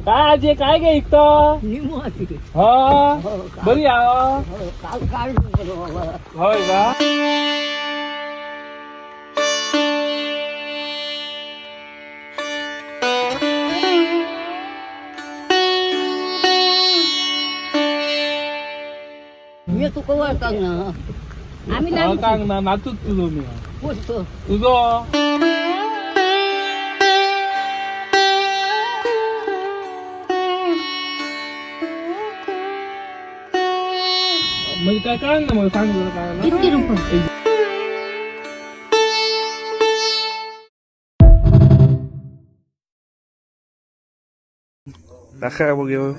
काय आजी काय घे इकतो हा बरी आहो होय का मी तुका वळखाक ना आम्ही सांग ना नातूच तुझो मी पोचतो तुझो म्हणजे काय कळलं ना मला सांग जरा काय ना. किती रुपये दाखवा बघू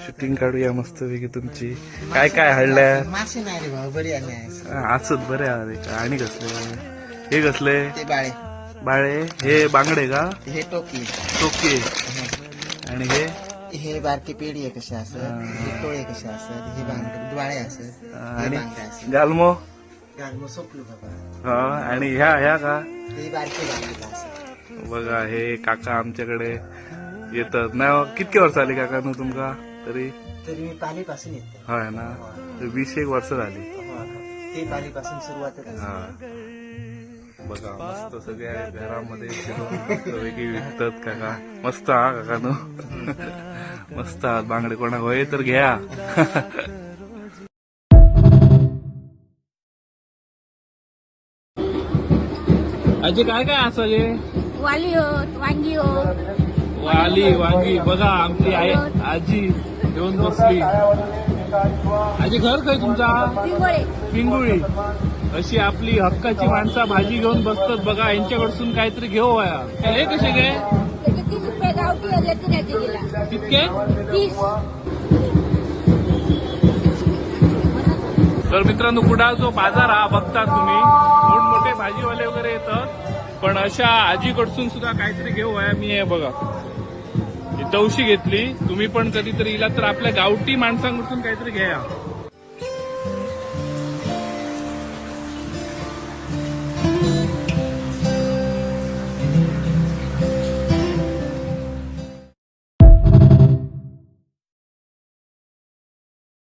शूटिंग काढूया मस्त पैकी तुमची काय काय हडल्या मासे नाही रे भाऊ बरी आले असत बरे अरे आणि कसले हे कसले ते बाळे बाळे हे बांगडे का हे टोकी टोके आणि हे हे बारके पेढी कशा असत हे टोळे कशा असत हे बाळे असत हे आणि बांगडे असत गालमो मग सोपलो बाबा हा आणि ह्या का हे बारके बांगडे असत बघा हे काका आमच्याकडे येतात ना कितके वर्ष आली काका न तुमका तरी तरी मी पालीपासून येतो होय ना 20-1 वर्ष झाली ते पालीपासून सुरुवात हा बघा मस्त सगळ्या घरामध्ये वेगळी विकतात काका मस्त हा काका नो मस्त आहात बांगडे कोणा होय तर घ्या आजी काय काय असं हे वाली होत वांगी होत वाली वांगी बघा आमची आई आजी घेऊन बसली आजी घर काय तुमचा पिंगोळे पिंगुळी अशी आपली हक्काची माणसं भाजी घेऊन बसतात बघा यांच्याकडसून काहीतरी घेऊ वया हे कसे काय त्याचे 30 रुपये गावठी लेकराचे दिला कितके 30 तर मित्रांनो कुडाळ जो बाजार हा बघता तुम्ही मोठमोठे भाजीवाले वगैरे येतात पण अशा आजीकडसून सुद्धा काहीतरी घेऊ वया मी हे बघा ही तवशी घेतली तुम्ही पण कधीतरी इला तर आपल्या गावठी माणसांकडून काहीतरी घ्या